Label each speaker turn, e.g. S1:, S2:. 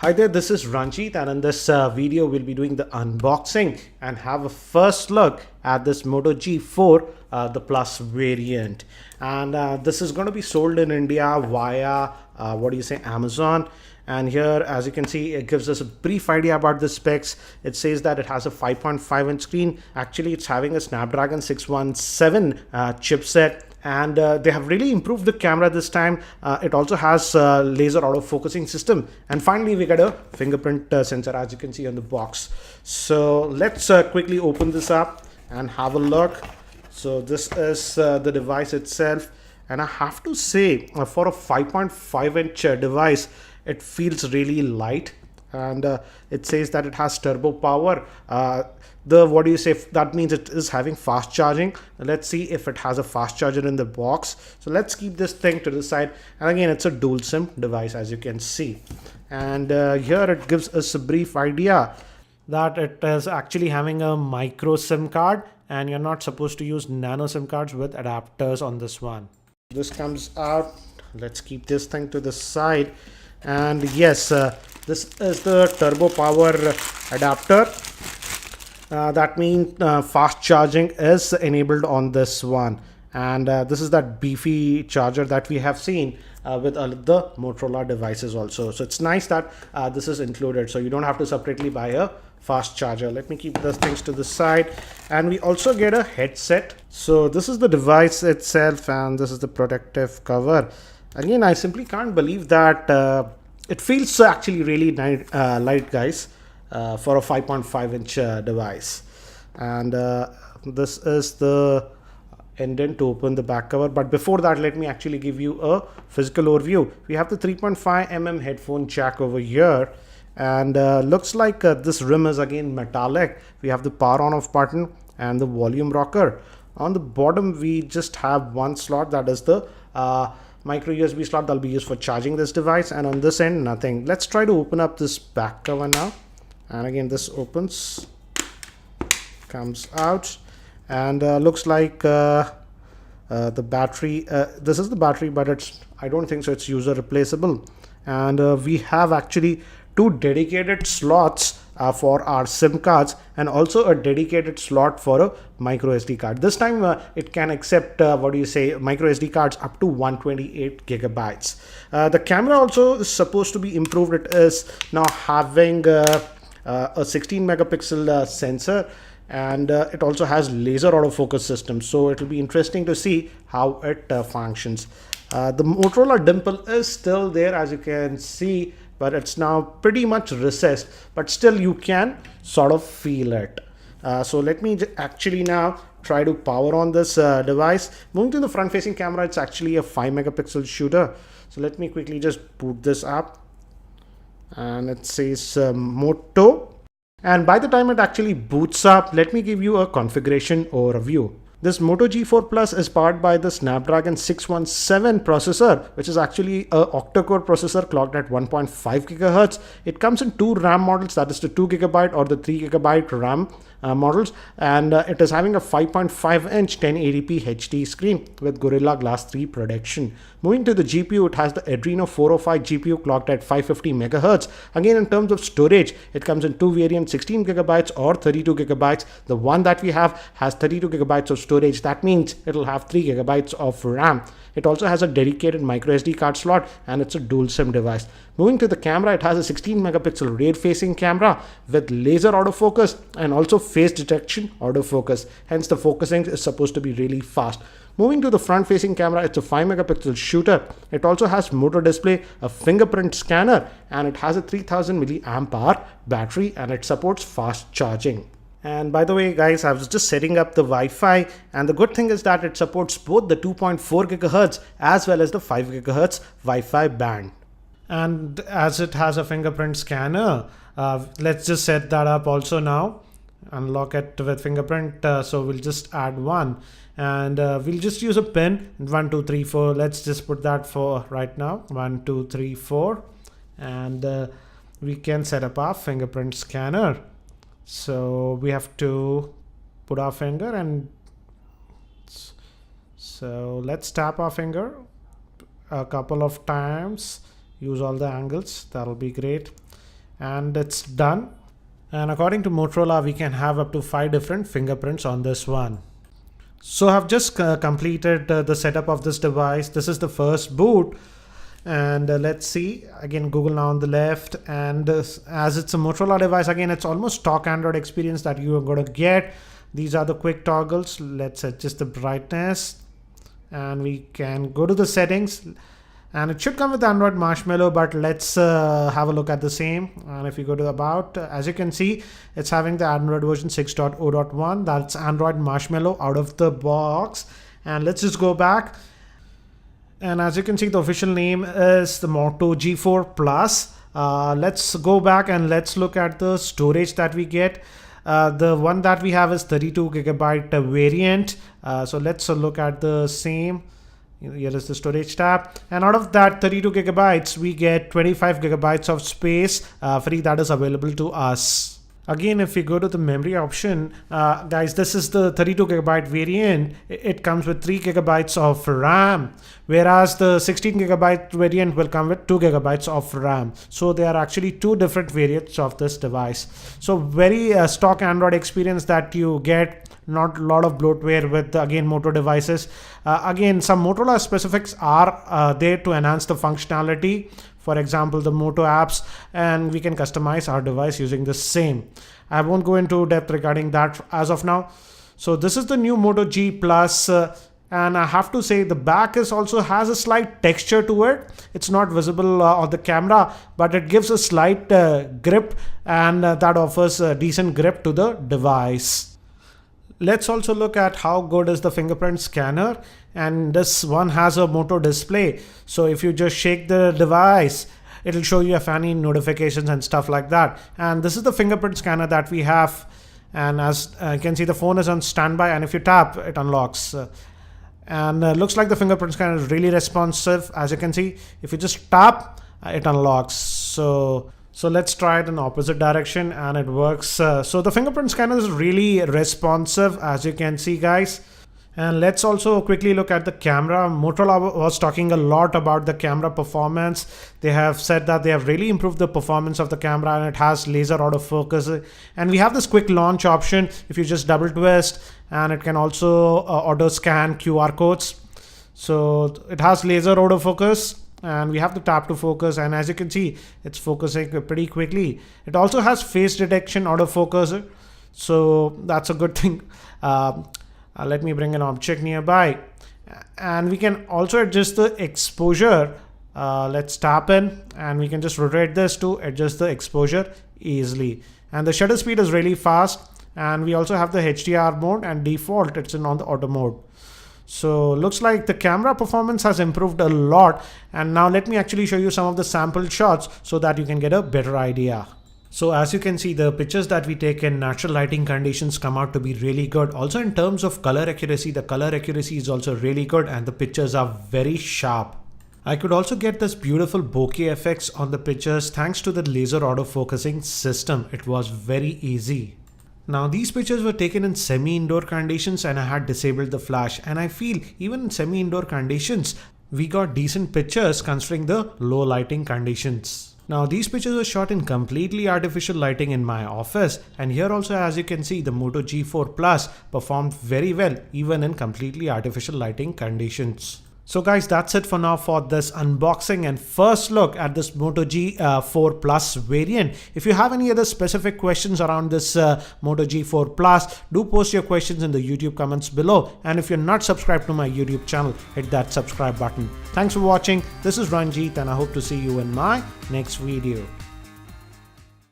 S1: Hi there, this is Ranjit, and in this video we'll be doing the unboxing and have a first look at this Moto G4, the Plus variant. And this is going to be sold in India via, Amazon. And here, as you can see, it gives us a brief idea about the specs. It says that it has a 5.5-inch screen. Actually, it's having a Snapdragon 617 chipset. And they have really improved the camera this time. It also has laser auto-focusing system. And finally, we got a fingerprint sensor, as you can see on the box. So let's quickly open this up and have a look. So this is the device itself. And I have to say, for a 5.5-inch device, it feels really light. And it says that it has turbo power. That means it is having fast charging. Let's see if it has a fast charger in the box. So let's keep this thing to the side. And again, it's a dual SIM device, as you can see. And here it gives us a brief idea that it is actually having a micro SIM card, and you're not supposed to use nano SIM cards with adapters on this one. This comes out. Let's keep this thing to the side. And yes, this is the turbo power adapter. That means fast charging is enabled on this one. And this is that beefy charger that we have seen with the Motorola devices also. So it's nice that this is included, so you don't have to separately buy a fast charger. Let me keep those things to the side. And we also get a headset. So this is the device itself, and this is the protective cover. Again, I simply can't believe that it feels actually really light, guys, for a 5.5-inch device. And this is the indent to open the back cover. But before that, let me actually give you a physical overview. We have the 3.5mm headphone jack over here. And looks like this rim is again metallic. We have the power on off button and the volume rocker. On the bottom, we just have one slot, that is the micro USB slot that will be used for charging this device. And on this end, nothing. Let's try to open up this back cover now. And again, this opens, comes out, and looks like the battery. This is the battery, but I don't think so it's user replaceable. And we have actually two dedicated slots for our SIM cards, and also a dedicated slot for a micro SD card. This time it can accept micro SD cards up to 128 gigabytes. The camera also is supposed to be improved. It is now having a 16 megapixel sensor, and it also has laser autofocus system. So it will be interesting to see how it functions. The Motorola dimple is still there, as you can see, but it's now pretty much recessed, but still you can sort of feel it. So let me actually now try to power on this device. Moving to the front facing camera, it's actually a 5 megapixel shooter. So let me quickly just boot this up. And it says Moto. And by the time it actually boots up, let me give you a configuration overview. This Moto G4 Plus is powered by the Snapdragon 617 processor, which is actually a octa-core processor clocked at 1.5 GHz. It comes in two RAM models, that is the 2 GB or the 3 GB RAM models, and it is having a 5.5-inch 1080p HD screen with Gorilla Glass 3 protection. Moving to the GPU, it has the Adreno 405 GPU clocked at 550 MHz. Again, in terms of storage, it comes in two variants, 16 GB or 32 GB. The one that we have has 32 GB of storage. That means it will have 3 GB of RAM. It also has a dedicated micro SD card slot, and it's a dual SIM device. Moving to the camera, it has a 16 megapixel rear facing camera with laser autofocus and also face detection autofocus. Hence the focusing is supposed to be really fast. Moving to the front facing camera, it's a 5 megapixel shooter. It also has Moto display, a fingerprint scanner, and it has a 3000 milliamp hour battery, and it supports fast charging. And by the way, guys, I was just setting up the Wi-Fi, and the good thing is that it supports both the 2.4 GHz as well as the 5 GHz Wi-Fi band. And as it has a fingerprint scanner, let's just set that up also now. Unlock it with fingerprint. So we'll just add one, and we'll just use a pin 1 2 3 4. Let's just put that for right now, 1 2 3 4, and we can set up our fingerprint scanner. So we have to put our finger, and so let's tap our finger a couple of times, use all the angles, that'll be great. and it's done. And according to Motorola, we can have up to 5 different fingerprints on this one. So I've just completed the setup of this device. This is the first boot. And let's see, again, Google Now on the left. And as it's a Motorola device, again, it's almost stock Android experience that you are going to get. These are the quick toggles. Let's adjust the brightness. And we can go to the settings. And it should come with Android Marshmallow, but let's have a look at the same. And if you go to About, as you can see, it's having the Android version 6.0.1. That's Android Marshmallow out of the box. And let's just go back. And as you can see, the official name is the Moto G4 Plus. Let's go back and let's look at the storage that we get. The one that we have is 32 gigabyte variant. So let's look at the same. Here is the storage tab, and out of that 32 gigabytes we get 25 gigabytes of space free that is available to us. Again, if we go to the memory option, guys, this is the 32 gigabyte variant. It comes with 3 gigabytes of RAM, whereas the 16 gigabyte variant will come with 2 gigabytes of RAM. So there are actually 2 different variants of this device. So very stock Android experience that you get. Not a lot of bloatware with, again, Moto devices. Again, some Motorola specifics are there to enhance the functionality. For example, the Moto apps, and we can customize our device using the same. I won't go into depth regarding that as of now. So this is the new Moto G Plus. And I have to say the back also has a slight texture to it. It's not visible on the camera, but it gives a slight grip, and that offers a decent grip to the device. Let's also look at how good is the fingerprint scanner, and this one has a Moto display. So if you just shake the device, it'll show you if any notifications and stuff like that. And this is the fingerprint scanner that we have, and as you can see, the phone is on standby, and if you tap, it unlocks. And looks like the fingerprint scanner is really responsive. As you can see, if you just tap, it unlocks. So let's try it in opposite direction, and it works. So the fingerprint scanner is really responsive, as you can see, guys. And let's also quickly look at the camera. Motorola was talking a lot about the camera performance. They have said that they have really improved the performance of the camera, and it has laser autofocus. And we have this quick launch option. If you just double twist, and it can also auto scan QR codes. So it has laser autofocus. And we have the tap to focus, and as you can see, it's focusing pretty quickly. It also has face detection autofocus, so that's a good thing. Let me bring an object nearby, and we can also adjust the exposure. Let's tap in, and we can just rotate this to adjust the exposure easily. And the shutter speed is really fast, and we also have the HDR mode, and default it's on the auto mode. So looks like the camera performance has improved a lot. And now let me actually show you some of the sample shots so that you can get a better idea. So as you can see, the pictures that we take in natural lighting conditions come out to be really good. Also in terms of color accuracy, the color accuracy is also really good, and the pictures are very sharp. I could also get this beautiful bokeh effects on the pictures thanks to the laser autofocusing system. It was very easy. Now these pictures were taken in semi-indoor conditions, and I had disabled the flash, and I feel even in semi-indoor conditions we got decent pictures considering the low lighting conditions. Now these pictures were shot in completely artificial lighting in my office, and here also, as you can see, the Moto G4 Plus performed very well even in completely artificial lighting conditions. So guys, that's it for now for this unboxing and first look at this Moto G4 Plus variant. If you have any other specific questions around this Moto G4 Plus, do post your questions in the YouTube comments below. And if you're not subscribed to my YouTube channel, hit that subscribe button. Thanks for watching. This is Ranjit, and I hope to see you in my next video.